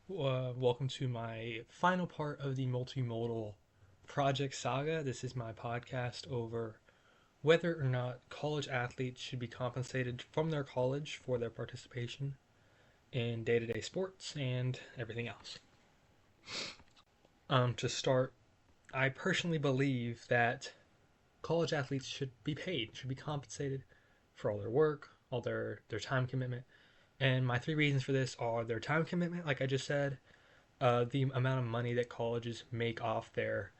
Welcome to my final part of the multimodal project saga. This is my podcast over whether or not college athletes should be compensated from their college for their participation in day to day sports and everything else. To start, I personally believe that college athletes should be paid, should be compensated for all their work, all their time commitment. And my three reasons for this are their time commitment, like I just said, the amount of money that colleges make off their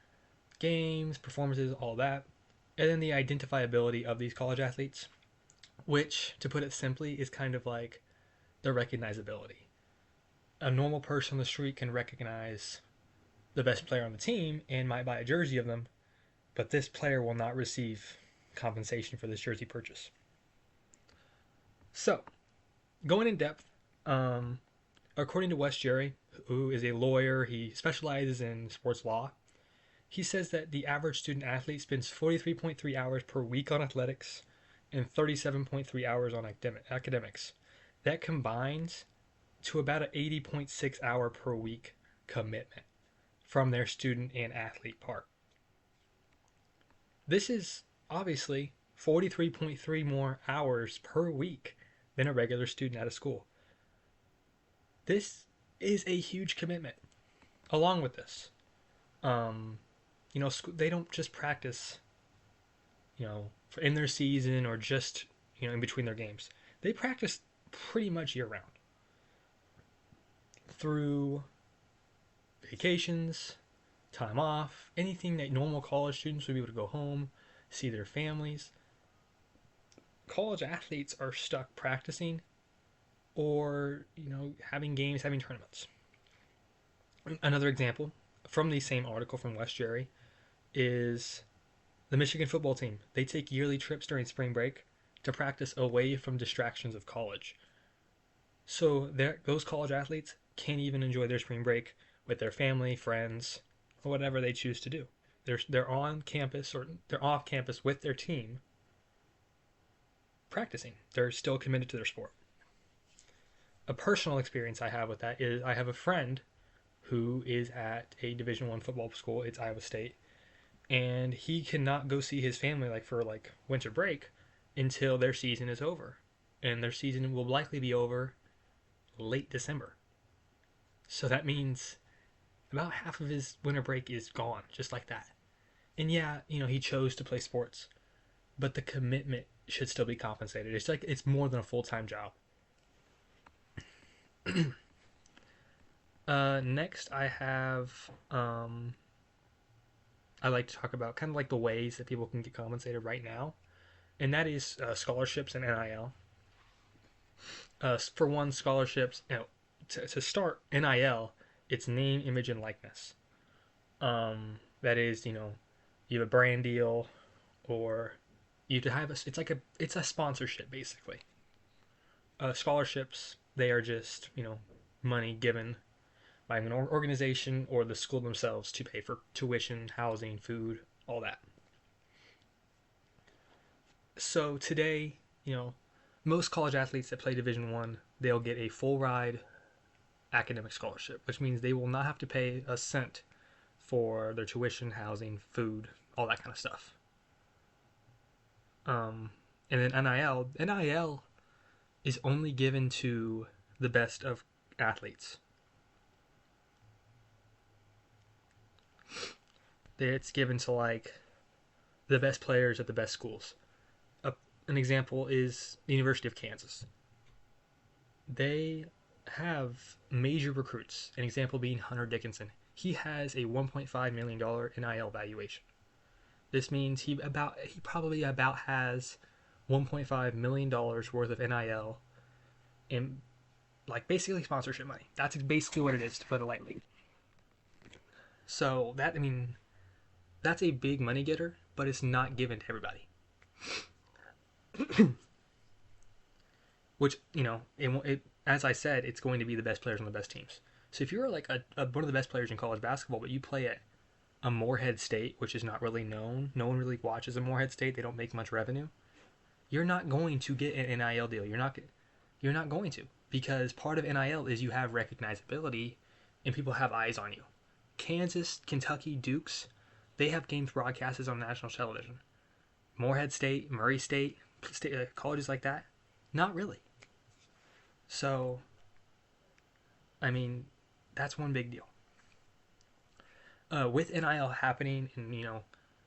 games, performances, all that, and then the identifiability of these college athletes, which, to put it simply, is kind of like their recognizability. A normal person on the street can recognize the best player on the team and might buy a jersey of them, but this player will not receive compensation for this jersey purchase. So, going in depth, according to Wes Jerry, who is a lawyer, he specializes in sports law. He says that the average student athlete spends 43.3 hours per week on athletics and 37.3 hours on academics. That combines to about an 80.6 hour per week commitment from their student and athlete part. This is obviously 43.3 more hours per week than a regular student at a school. This is a huge commitment. Along with this, um, they don't just practice, in their season or just, in between their games. They practice pretty much year round through vacations, time off, anything that normal college students would be able to go home, see their families. College athletes are stuck practicing or, having games, having tournaments. Another example from the same article from West Jerry is the Michigan football team. They take yearly trips during spring break to practice away from distractions of college. So those college athletes can't even enjoy their spring break with their family, friends, or whatever they choose to do. They're on campus or they're off campus with their team practicing. They're still committed to their sport. A personal experience I have with that is I have a friend who is at a Division I football school. It's Iowa State, and he cannot go see his family for winter break until their season is over, and their season will likely be over late December. So that means about half of his winter break is gone, just like that. And yeah, he chose to play sports, but the commitment should still be compensated. It's more than a full time job. Next, I have I like to talk about kind of like the ways that people can get compensated right now, and that is scholarships and NIL. For one, scholarships. To start NIL, it's name, image, and likeness. That is, you have a brand deal, or you have it's a sponsorship basically. Scholarships, they are just money given by an organization or the school themselves to pay for tuition, housing, food, all that. So today, most college athletes that play Division One, they'll get a full ride academic scholarship, which means they will not have to pay a cent for their tuition, housing, food, all that kind of stuff. And then NIL is only given to the best of athletes. It's given to the best players at the best schools. An example is the University of Kansas. They have major recruits. An example being Hunter Dickinson. He has a $1.5 million NIL valuation. This means he probably about has $1.5 million worth of NIL in basically sponsorship money. That's basically what it is, to put it lightly. So that's a big money getter, but it's not given to everybody. Which, as I said, it's going to be the best players on the best teams. So if you're one of the best players in college basketball, but you play at a Morehead State, which is not really known, no one really watches a Morehead State, they don't make much revenue, you're not going to get an NIL deal. You're not going to, because part of NIL is you have recognizability and people have eyes on you. Kansas, Kentucky, Dukes, they have games broadcasted on national television. Morehead State, Murray State, colleges like that, not really. So, I mean, that's one big deal. With NIL happening and,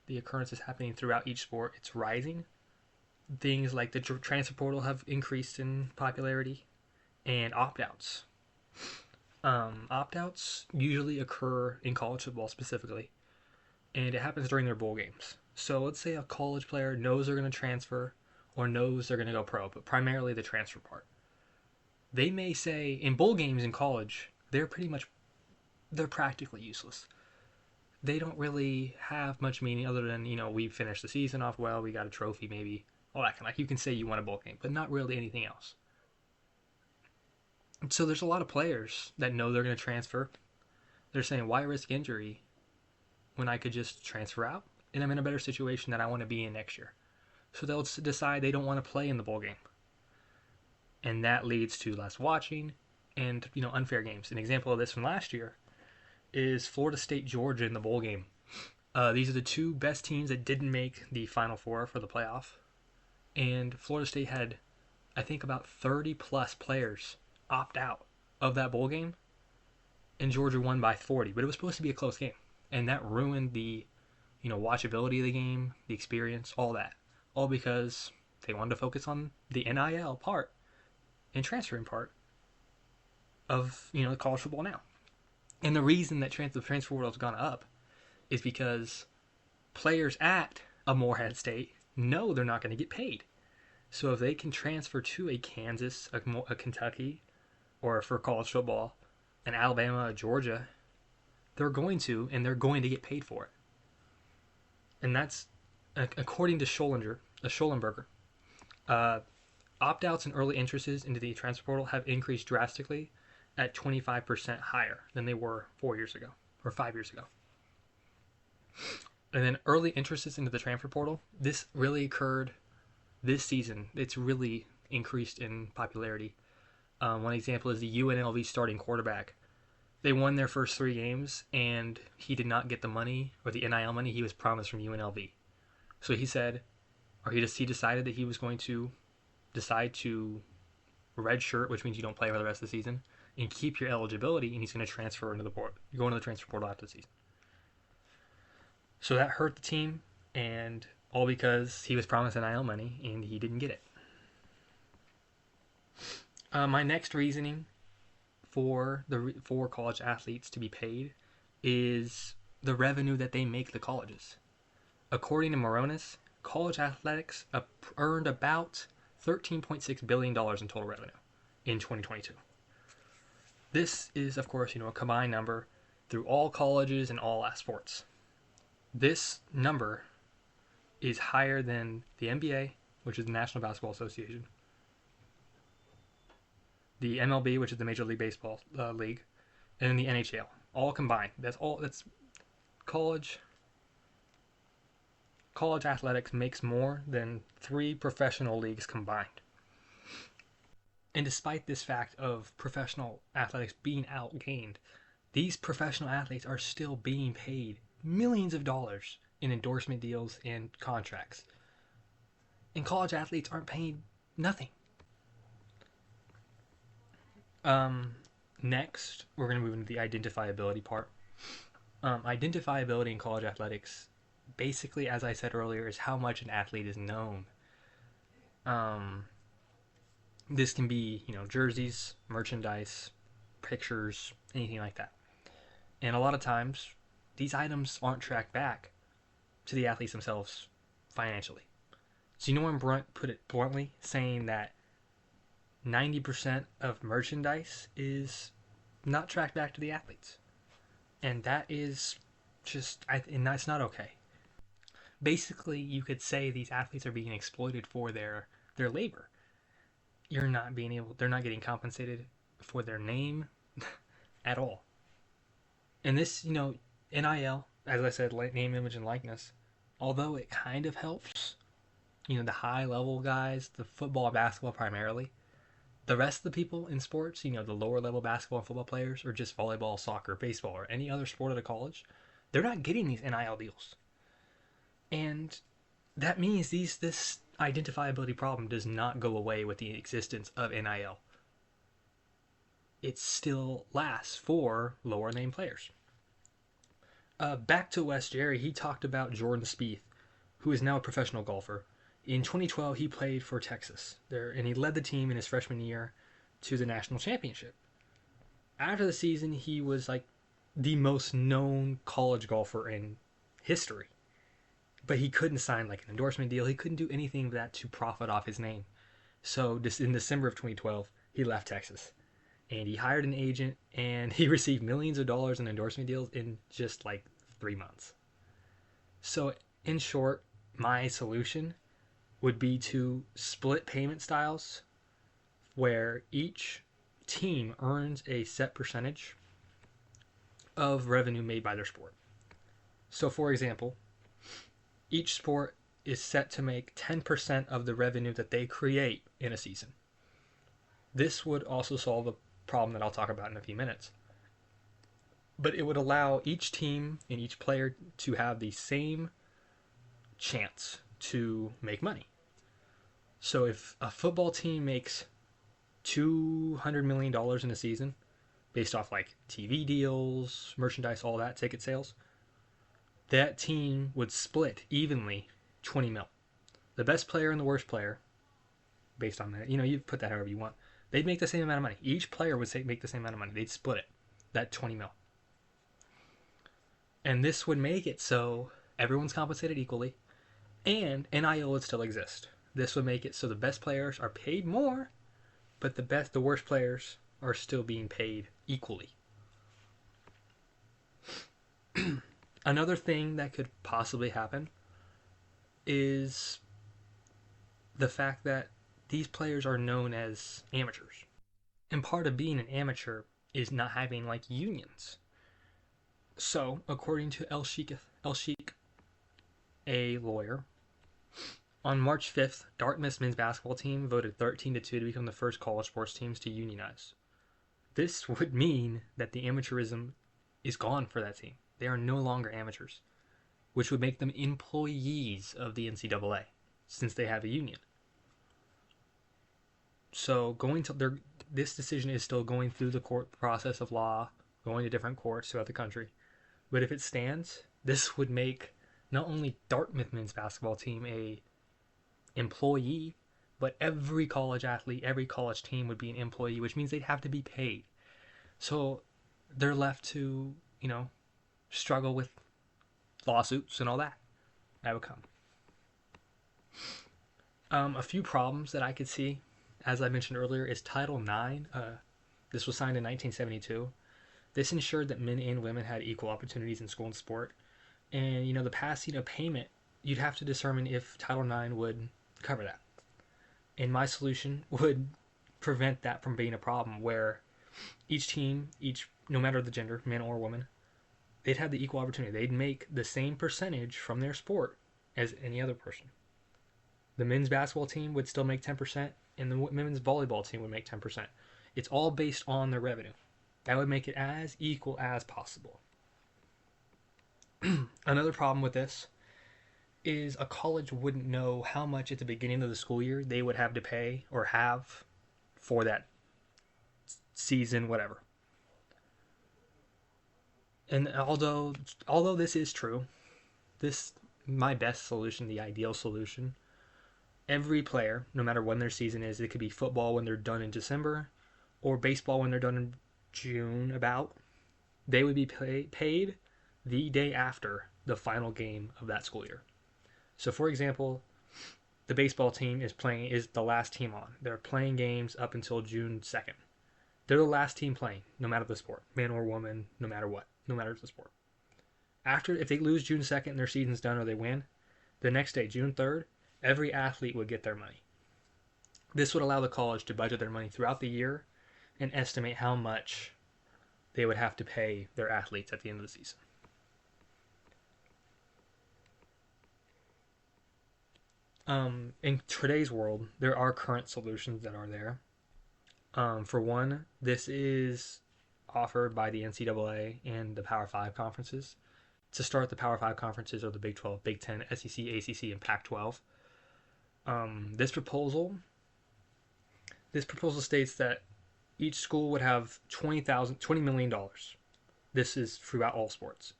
the occurrences happening throughout each sport, it's rising. Things like the transfer portal have increased in popularity, and opt-outs. Opt-outs usually occur in college football specifically, and it happens during their bowl games. So let's say a college player knows they're going to transfer or knows they're going to go pro, but primarily the transfer part. They may say in bowl games in college, they're practically useless. They don't really have much meaning other than, we finished the season off well, we got a trophy maybe, all that kind of, like you can say you won a bowl game, but not really anything else. So there's a lot of players that know they're going to transfer. They're saying, why risk injury when I could just transfer out and I'm in a better situation that I want to be in next year? So they'll decide they don't want to play in the bowl game. And that leads to less watching and, unfair games. An example of this from last year is Florida State, Georgia in the bowl game. These are the two best teams that didn't make the Final Four for the playoff. And Florida State had, I think, about 30 plus players opt out of that bowl game. And Georgia won by 40. But it was supposed to be a close game. And that ruined the, watchability of the game, the experience, all that. All because they wanted to focus on the NIL part and transferring part of, college football now. And the reason that the transfer world has gone up is because players at a Morehead State know they're not going to get paid. So if they can transfer to a Kansas, a Kentucky, or for college football, an Alabama, a Georgia, they're going to get paid for it. And that's, according to Schollenberger, opt-outs and early entrances into the transfer portal have increased drastically at 25% higher than they were 4 years ago or 5 years ago. And then early entrances into the transfer portal, this really occurred this season. It's really increased in popularity. One example is the UNLV starting quarterback. They won their first 3 games, and he did not get the money or the NIL money he was promised from UNLV. So he decided that he was going to decide to redshirt, which means you don't play for the rest of the season, and keep your eligibility, and he's going to transfer into the portal. Go into the transfer portal after the season. So that hurt the team, and all because he was promised NIL money, and he didn't get it. My next reasoning for college athletes to be paid is the revenue that they make the colleges. According to Moronis, college athletics earned about $13.6 billion in total revenue in 2022. This is, of course, a combined number through all colleges and all sports. This number is higher than the NBA, which is the National Basketball Association, the MLB, which is the Major League Baseball League, and the NHL, all combined. That's college athletics makes more than 3 professional leagues combined. And despite this fact of professional athletics being outgained, these professional athletes are still being paid millions of dollars in endorsement deals and contracts. And college athletes aren't paid nothing. Next, we're going to move into the identifiability part. Identifiability in college athletics, basically, as I said earlier, is how much an athlete is known. This can be, jerseys, merchandise, pictures, anything like that. And a lot of times, these items aren't tracked back to the athletes themselves financially. So Brunt put it bluntly, saying that 90% of merchandise is not tracked back to the athletes. And that is and that's not okay. Basically, you could say these athletes are being exploited for their labor. They're not getting compensated for their name at all. And this, NIL, as I said, name, image, and likeness, although it kind of helps, the high level guys, the football, basketball primarily, The rest of the people in sports, the lower level basketball and football players, or just volleyball, soccer, baseball, or any other sport at a college, they're not getting these NIL deals. And that means this identifiability problem does not go away with the existence of NIL. It still lasts for lower name players. Back to West Jerry, he talked about Jordan Spieth, who is now a professional golfer. In 2012, he played for Texas there, and he led the team in his freshman year to the national championship. After the season, he was like the most known college golfer in history. But he couldn't sign like an endorsement deal. He couldn't do anything of that to profit off his name. So just in December of 2012, he left Texas. And he hired an agent, and he received millions of dollars in endorsement deals in just like 3 months. So in short, my solution would be to split payment styles where each team earns a set percentage of revenue made by their sport. So for example, each sport is set to make 10% of the revenue that they create in a season. This would also solve a problem that I'll talk about in a few minutes. But it would allow each team and each player to have the same chance to make money. So if a football team makes $200 million in a season, based off like TV deals, merchandise, all that, ticket sales, that team would split evenly 20 mil. The best player and the worst player, based on that, you put that however you want, they'd make the same amount of money. Each player would make the same amount of money. They'd split it, that 20 mil. And this would make it so everyone's compensated equally, and NIL would still exist. This would make it so the best players are paid more, but the worst players are still being paid equally. Another thing that could possibly happen is the fact that these players are known as amateurs. And part of being an amateur is not having like unions. So, according to El Sheikh, a lawyer, on March 5th, Dartmouth's men's basketball team voted 13-2 to become the first college sports teams to unionize. This would mean that the amateurism is gone for that team. They are no longer amateurs, which would make them employees of the NCAA since they have a union. So this decision is still going through the court process of law, going to different courts throughout the country. But if it stands, this would make not only Dartmouth men's basketball team a employee, but every college athlete, every college team would be an employee, which means they'd have to be paid. So they're left to, struggle with lawsuits and all that would come. A few problems that I could see, as I mentioned earlier, is Title IX. This was signed in 1972. This ensured that men and women had equal opportunities in school and sport. And, the passing of payment, you'd have to determine if Title IX would cover that. And my solution would prevent that from being a problem where each team, no matter the gender, man or woman, they'd have the equal opportunity. They'd make the same percentage from their sport as any other person. The men's basketball team would still make 10%, and the women's volleyball team would make 10%. It's all based on their revenue. That would make it as equal as possible. Another problem with this is a college wouldn't know how much at the beginning of the school year they would have to pay or have for that season, whatever. And although this is true, my best solution, the ideal solution, every player, no matter when their season is, it could be football when they're done in December, or baseball when they're done in June, they would be paid the day after the final game of that school year. So for example, the baseball team is the last team on. They're playing games up until June 2nd. They're the last team playing, no matter the sport, man or woman, no matter what, no matter the sport. If they lose June 2nd and their season's done or they win, the next day, June 3rd, every athlete would get their money. This would allow the college to budget their money throughout the year and estimate how much they would have to pay their athletes at the end of the season. In today's world, there are current solutions that are there. For one, this is offered by the NCAA and the Power Five conferences. To start, the Power Five conferences are the Big 12, Big 10, SEC, ACC, and Pac 12. This proposal states that each school would have $20 million. This is throughout all sports.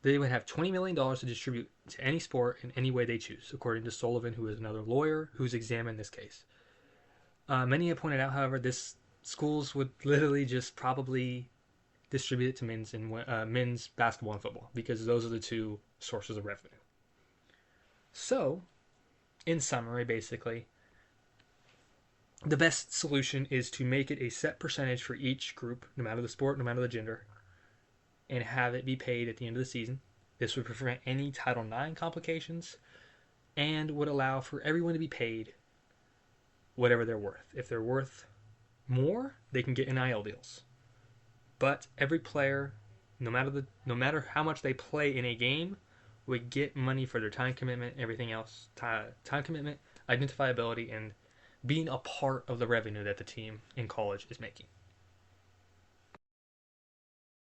They would have $20 million to distribute to any sport in any way they choose, according to Sullivan, who is another lawyer who's examined this case. Many have pointed out, however, this schools would literally just probably distribute it to men's basketball and football because those are the two sources of revenue. So, in summary, basically, the best solution is to make it a set percentage for each group, no matter the sport, no matter the gender, and have it be paid at the end of the season. This would prevent any Title IX complications and would allow for everyone to be paid whatever they're worth. If they're worth more, they can get NIL deals. But every player, no matter how much they play in a game, would get money for their time commitment, everything else, time commitment, identifiability, and being a part of the revenue that the team in college is making.